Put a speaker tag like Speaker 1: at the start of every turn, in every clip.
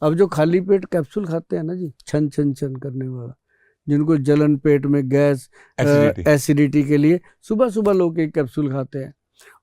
Speaker 1: अब जो खाली पेट कैप्सूल खाते हैं ना जी, छन छन छन करने वाला, जिनको जलन, पेट में गैस, एसिडिटी के लिए सुबह सुबह लोग एक कैप्सूल खाते हैं।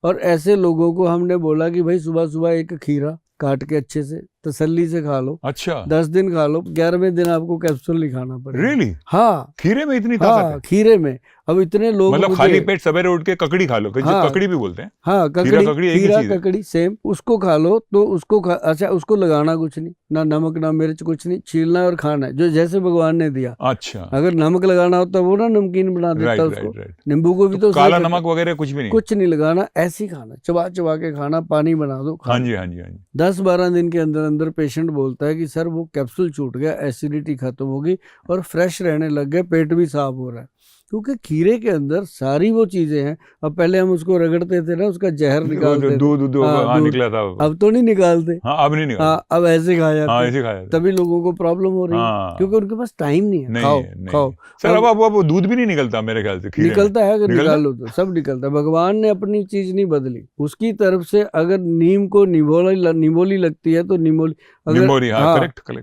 Speaker 1: और ऐसे लोगों को हमने बोला कि भाई सुबह सुबह एक खीरा काट के अच्छे से तसल्ली से खा लो।
Speaker 2: अच्छा,
Speaker 1: 10 दिन खा लो, 11वें दिन आपको कैप्सूल नहीं खाना पड़ेगा।
Speaker 2: Really?
Speaker 1: हाँ,
Speaker 2: खीरे में इतनी ताकत है?
Speaker 1: खीरे में। अब इतने लोग
Speaker 2: मतलब खाली पेट सवेरे उठ के ककड़ी खा लो,
Speaker 1: हाँ,
Speaker 2: ककड़ी भी बोलते हैं।
Speaker 1: हाँ, खीरा ककड़ी सेम, उसको खा लो तो उसको अच्छा, उसको लगाना कुछ नहीं, ना नमक ना मिर्च, कुछ नहीं, छीलना और खाना है जो जैसे भगवान ने दिया।
Speaker 2: अच्छा,
Speaker 1: अगर नमक लगाना होता वो ना नमकीन बना देता उसको। नींबू को भी तो
Speaker 2: काला नमक वगैरह कुछ भी नहीं,
Speaker 1: कुछ नहीं लगाना, ऐसे ही खाना, चबा चबा के खाना, पानी बना दो।
Speaker 2: हाँ जी, हाँ जी, हाँ जी।
Speaker 1: 10-12 दिन के अंदर अंदर पेशेंट बोलता है कि सर वो कैप्सूल छूट गया, एसिडिटी खत्म होगी और फ्रेश रहने लग गए, पेट भी साफ हो रहा है, क्योंकि खीरे के अंदर सारी वो चीजें हैं। अब पहले हम उसको रगड़ते थे ना, उसका जहर निकालते थे,
Speaker 2: दूध निकला था,
Speaker 1: अब तो नहीं निकालते।
Speaker 2: अब नहीं निकालते,
Speaker 1: अब ऐसे खा जाते,
Speaker 2: ऐसे खाया
Speaker 1: तभी लोगों को प्रॉब्लम हो रही है, क्योंकि उनके पास टाइम नहीं है। खाओ
Speaker 2: सर। अब दूध भी नहीं निकलता मेरे ख्याल से।
Speaker 1: निकलता है, अगर निकाल लो तो सब निकलता है। भगवान ने अपनी चीज नहीं बदली, उसकी तरफ से। अगर नीम को निमोली लगती है तो निमोली,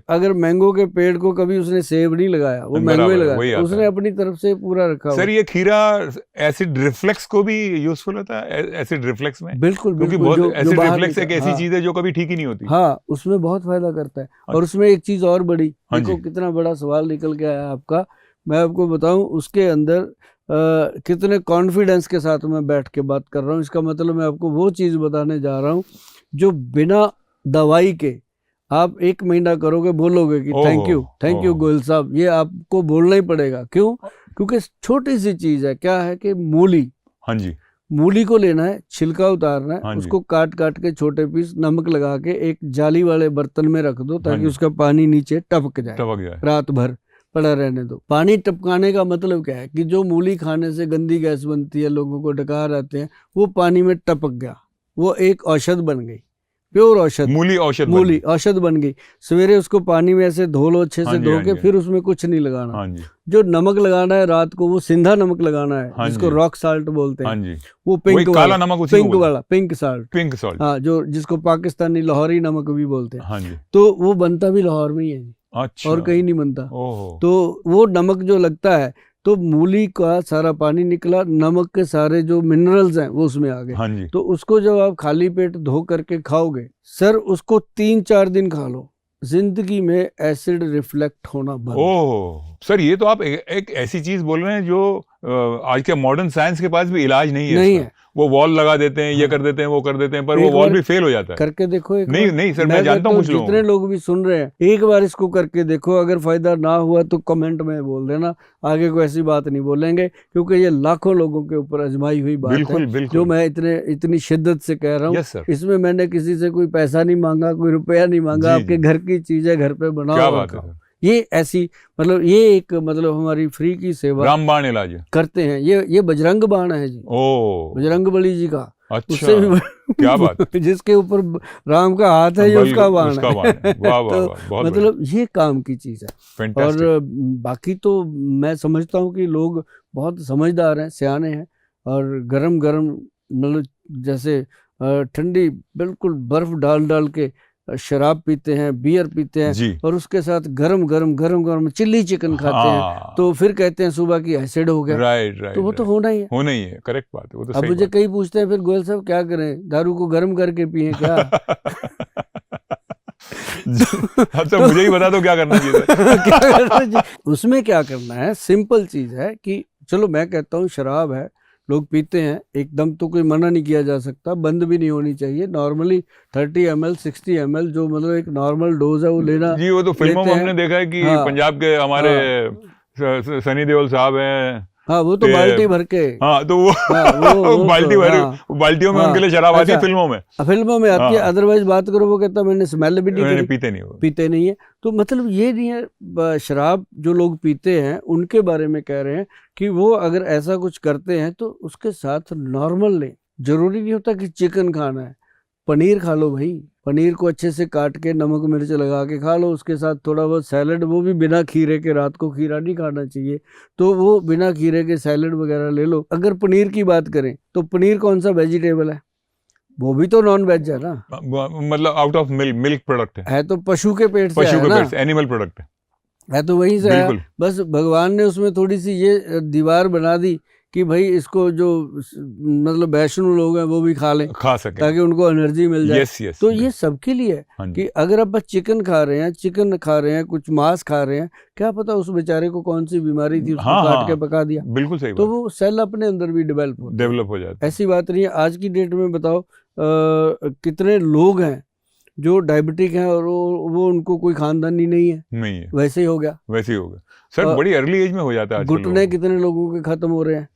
Speaker 1: अगर मैंगो के पेड़ को कभी उसने सेब नहीं लगाया, वो मैंगो ही लगाया, उसने अपनी तरफ से पूरा रखा।
Speaker 2: सर ये खीरा एसिड रिफ्लेक्स को भी यूजफुल होता है, एसिड रिफ्लेक्स में?
Speaker 1: बिल्कुल,
Speaker 2: क्योंकि बहुत एसिड रिफ्लेक्स एक ऐसी चीज है जो कभी ठीक ही नहीं होती।
Speaker 1: हाँ, उसमें बहुत फायदा करता है। और उसमें एक चीज और बड़ी, देखो कितना बड़ा सवाल निकल के आया आपका। मैं आपको बताऊं, उसके अंदर कितने कॉन्फिडेंस के साथ मैं बैठ के बात कर रहा हूँ। इसका मतलब मैं आपको वो चीज बताने जा रहा हूँ जो बिना दवाई के आप 1 महीना करोगे, बोलोगे कि थैंक यू गोयल साहब, ये आपको बोलना ही पड़ेगा। क्यों? क्योंकि छोटी सी चीज है। क्या है कि मूली,
Speaker 2: हाँ जी,
Speaker 1: मूली को लेना है, छिलका उतारना है, उसको काट काट के छोटे पीस, नमक लगा के एक जाली वाले बर्तन में रख दो, ताकि उसका पानी नीचे टपक जाए। रात भर पड़ा रहने दो। पानी टपकाने का मतलब क्या है कि जो मूली खाने से गंदी गैस बनती है, लोगों को डकार आते हैं, वो पानी में टपक गया, वो एक औषध बन गई, प्योर औषध, मूली औषध बन गई। सवेरे उसको पानी में ऐसे धो लो, अच्छे से धो के, फिर उसमें कुछ नहीं लगाना। जो नमक लगाना है रात को, वो सिंधा नमक लगाना है, जिसको रॉक साल्ट बोलते हैं। वो पिंक वाला पिंक साल्ट, हाँ, जो जिसको पाकिस्तानी लाहौरी नमक भी बोलते हैं। तो वो बनता भी लाहौर में ही है। अच्छा। और कहीं नहीं बनता। तो वो नमक जो लगता है, तो मूली का सारा पानी निकला, नमक के सारे जो मिनरल्स हैं वो उसमें आ गए। तो उसको जब आप खाली पेट धो करके खाओगे सर, उसको 3-4 दिन खा लो, जिंदगी में एसिड रिफ्लेक्ट होना बंद।
Speaker 2: ओह सर, ये तो आप एक ऐसी चीज बोल रहे हैं जो आज के मॉडर्न साइंस के पास भी इलाज नहीं है। वो वॉल लगा देते हैं, ये कर देते हैं, वो कर देते हैं, पर वो वॉल भी फेल हो जाता है।
Speaker 1: करके देखो एक
Speaker 2: नहीं सर, मैं जानता हूँ
Speaker 1: जितने लोग भी सुन रहे हैं, एक बार इसको करके देखो। अगर फायदा ना हुआ तो कमेंट में बोल देना, आगे कोई ऐसी बात नहीं बोलेंगे, क्योंकि ये लाखों लोगों के ऊपर आजमाई हुई बात है, जो मैं इतनी शिद्दत से कह रहा हूँ। इसमें मैंने किसी से कोई पैसा नहीं मांगा, कोई रुपया नहीं मांगा। आपके घर की चीज है, घर पे बनाओ। ये ऐसी मतलब ये एक मतलब हमारी फ्री की सेवा,
Speaker 2: रामबाण इलाज
Speaker 1: करते हैं। ये बजरंग बाण है जी, बजरंग बली जी का।
Speaker 2: अच्छा,
Speaker 1: उससे भी
Speaker 2: क्या बात
Speaker 1: जिसके ऊपर राम का हाथ है, ये उसका बाण है।
Speaker 2: तो
Speaker 1: मतलब ये काम की चीज है। और बाकी तो मैं समझता हूँ कि लोग बहुत समझदार हैं, सियाने हैं, और गरम गरम मतलब जैसे ठंडी बिल्कुल बर्फ डाल डाल के शराब पीते हैं, बियर पीते हैं, और उसके साथ गरम गरम चिल्ली चिकन खाते हैं, तो फिर कहते हैं सुबह की एसिड हो गया।
Speaker 2: राइट,
Speaker 1: तो वो तो होना ही है,
Speaker 2: करेक्ट बात है। वो तो
Speaker 1: अब मुझे कई पूछते हैं फिर गोयल साहब क्या करें, दारू को गर्म करके पिए क्या?
Speaker 2: तो मुझे ही बता दो क्या करना चाहिए।
Speaker 1: उसमें क्या करना है, सिंपल चीज है कि चलो मैं कहता हूँ शराब है, लोग पीते हैं, एकदम तो कोई मना नहीं किया जा सकता, बंद भी नहीं होनी चाहिए। नॉर्मली 30 ml 60 ml जो मतलब एक नॉर्मल डोज है वो लेना
Speaker 2: जी। वो तो फिल्मों में हमने देखा है कि पंजाब के हमारे सनी देओल साहब हैं,
Speaker 1: हाँ, वो तो बाल्टी भर के,
Speaker 2: हाँ, तो वो बाल्टी भर, बाल्टियों में उनके लिए शराब आती है, फिल्मों में आती है।
Speaker 1: अदरवाइज बात करो, वो कहता मैंने स्मेल भी नहीं करी,
Speaker 2: पीते
Speaker 1: नहीं है। तो मतलब ये नहीं है, शराब जो लोग पीते हैं उनके बारे में कह रहे हैं कि वो अगर ऐसा कुछ करते हैं तो उसके साथ नॉर्मल लें। जरूरी नहीं होता कि चिकन खाना है, पनीर खा लो भाई, पनीर को अच्छे से काट के नमक मिर्च लगा के खा लो, उसके साथ थोड़ा बहुत सैलड, वो भी बिना खीरे के, रात को खीरा नहीं खाना चाहिए, तो वो बिना खीरे के सैलड वगैरह ले लो। अगर पनीर की बात करें तो पनीर कौन सा वेजिटेबल है? वो भी तो नॉन वेज है ना,
Speaker 2: मतलब आउट ऑफ मिल्क प्रोडक्ट
Speaker 1: है तो पशु के पेट से,
Speaker 2: पशु के पेट से, एनिमल प्रोडक्ट
Speaker 1: है तो वहीं से आया। बस भगवान ने उसमें थोड़ी सी ये दीवार बना दी कि भाई इसको जो मतलब वैष्णव लोग हैं वो भी खा लें,
Speaker 2: खा सके,
Speaker 1: ताकि उनको एनर्जी मिल जाए।
Speaker 2: yes,
Speaker 1: तो ये सबके लिए है कि अगर आप चिकन खा रहे हैं, कुछ मांस खा रहे हैं, क्या पता उस बेचारे को कौन सी बीमारी थी, उसको काट के पका दिया,
Speaker 2: बिल्कुल सही
Speaker 1: तो वो सेल अपने अंदर भी डेवलप हो जाता है। ऐसी बात नहीं है। आज की डेट में बताओ कितने लोग हैं जो डायबिटिक हैं और वो उनको कोई खानदानी नहीं है, वैसे ही हो गया
Speaker 2: सर। बड़ी अर्ली एज में हो जाता है।
Speaker 1: घुटने कितने लोगों के खत्म हो रहे हैं।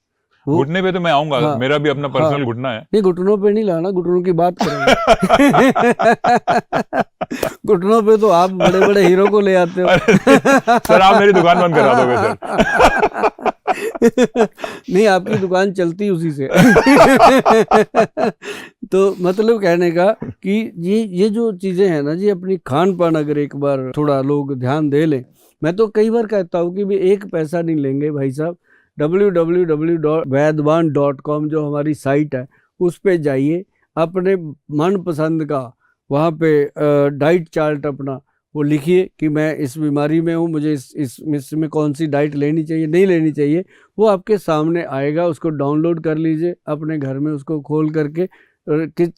Speaker 2: घुटने पे तो मैं आऊंगा, मेरा भी अपना पर्सनल घुटना है।
Speaker 1: नहीं, घुटनों पे नहीं लाना, घुटनों की बात करेंगे। घुटनों पे तो आप बड़े बड़े हीरो को ले आते हो।
Speaker 2: सर आप मेरी दुकान बंद करा दोगे सर।
Speaker 1: नहीं, आपकी दुकान चलती उसी से। तो मतलब कहने का कि ये जो चीजें हैं ना जी, अपनी खान पान अगर एक बार थोड़ा लोग ध्यान दे लें। मैं तो कई बार कहता हूँ कि भी एक पैसा नहीं लेंगे भाई साहब, www.vaidwan.com जो हमारी साइट है उस पे जाइए, अपने मन पसंद का वहाँ पे डाइट चार्ट अपना वो लिखिए कि मैं इस बीमारी में हूँ, मुझे इसमें कौन सी डाइट लेनी चाहिए, नहीं लेनी चाहिए, वो आपके सामने आएगा। उसको डाउनलोड कर लीजिए, अपने घर में उसको खोल करके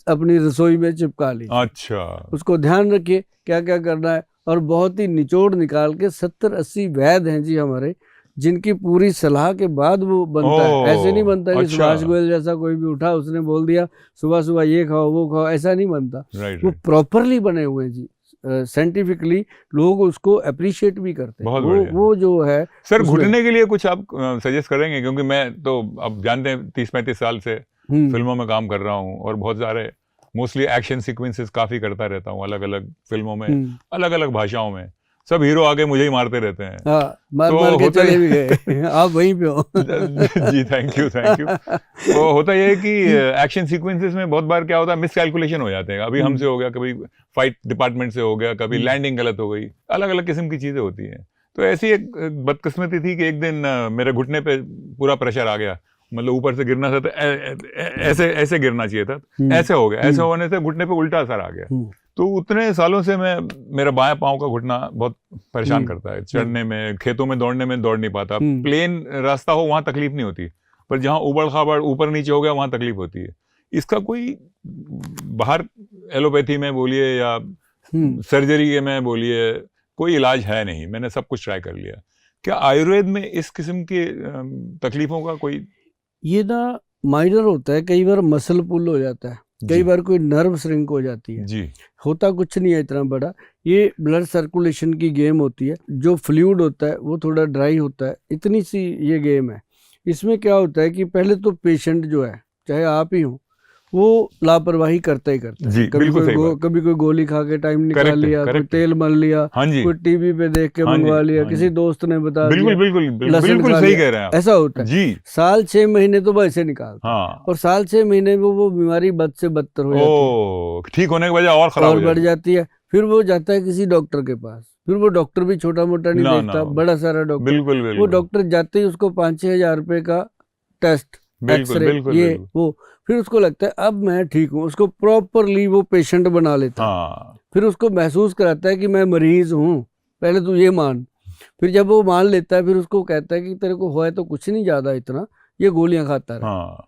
Speaker 1: अपनी रसोई में चिपका लीजिए।
Speaker 2: अच्छा, उसको
Speaker 1: ध्यान रखिए क्या क्या करना है। और बहुत ही निचोड़ निकाल के 70-80 वैद्य हैं जी हमारे, जिनकी पूरी सलाह के बाद वो बनता है। ऐसे नहीं बनता कि सुभाष गोयल जैसा कोई भी उठा उसने बोल दिया सुबह सुबह ये खाओ वो खाओ, ऐसा नहीं बनता। वो प्रॉपरली बने हुए जी, साइंटिफिकली लोग उसको अप्रिशिएट भी करते हैं। वो जो है
Speaker 2: सर, घुटने के लिए कुछ आप सजेस्ट करेंगे? क्योंकि मैं तो अब जानते हैं 30-35 साल से फिल्मों में काम कर रहा हूँ और बहुत सारे मोस्टली एक्शन सीक्वेंसेस काफी करता रहता हूँ, अलग अलग फिल्मों में, अलग अलग भाषाओं में। सब हीरो आगे मुझे ही मारते रहते हैं।
Speaker 1: मार के चले भी गए। आप वहीं पे हो।
Speaker 2: जी थैंक यू। तो होता यह है कि एक्शन सीक्वेंसेस में बहुत बार क्या होता है, मिसकैलकुलेशन हो जाते हैं। अभी हमसे हो गया, कभी फाइट डिपार्टमेंट से हो गया, कभी लैंडिंग गलत हो गई, अलग अलग किस्म की चीजें होती हैं। तो ऐसी एक बदकिस्मती थी कि एक दिन मेरे घुटने पे पूरा प्रेशर आ गया, मतलब ऊपर से गिरना था तो ऐसे गिरना चाहिए था, ऐसे हो गया। ऐसे होने से घुटने पे उल्टा असर आ गया। तो उतने सालों से मेरा बाएं पांव का घुटना बहुत परेशान करता है। चढ़ने में, खेतों में दौड़ने में दौड़ नहीं पाता। प्लेन रास्ता हो वहां तकलीफ नहीं होती, पर जहां उबड़ खाबड़ ऊपर नीचे हो गया वहां तकलीफ होती है। इसका कोई बाहर एलोपैथी में बोलिए या सर्जरी में बोलिए, कोई इलाज है नहीं। मैंने सब कुछ ट्राई कर लिया। क्या आयुर्वेद में इस किस्म की तकलीफों का कोई?
Speaker 1: ये ना माइनर होता है, कई बार मसल पुल हो जाता है, कई बार कोई नर्व श्रिंक हो जाती है जी। होता कुछ नहीं है इतना बड़ा, ये ब्लड सर्कुलेशन की गेम होती है। जो फ्लूइड होता है वो थोड़ा ड्राई होता है, इतनी सी ये गेम है। इसमें क्या होता है कि पहले तो पेशेंट जो है, चाहे आप ही हो, वो लापरवाही करता ही करता है। कभी कोई गोली खा के टाइम निकाल लिया, कोई तेल मल लिया, कोई टीवी पे देख के मंगवा लिया, किसी दोस्त ने बता दिया,
Speaker 2: बिल्कुल सही कह रहे हैं आप।
Speaker 1: ऐसा होता है जी। साल 6 महीने तो वैसे निकालते हैं, और साल 6 महीने में वो बीमारी बद से बदतर हो जाती है,
Speaker 2: ठीक होने के बजाय और खराब
Speaker 1: बढ़ जाती है। फिर वो जाता है किसी डॉक्टर के पास, फिर वो डॉक्टर भी छोटा मोटा नहीं देखता, बड़ा सारा डॉक्टर। वो डॉक्टर जाते ही उसको 5-6 हजार रुपए का टेस्ट, एक्सरे, ये वो, फिर उसको लगता है अब मैं ठीक हूँ। उसको प्रॉपरली वो पेशेंट बना लेता है। फिर उसको महसूस कराता है कि मैं मरीज हूँ, पहले तू ये मान। फिर जब वो मान लेता है, फिर उसको कहता है कि तेरे को हुआ है तो कुछ नहीं ज्यादा इतना, ये गोलियां खाता रहा।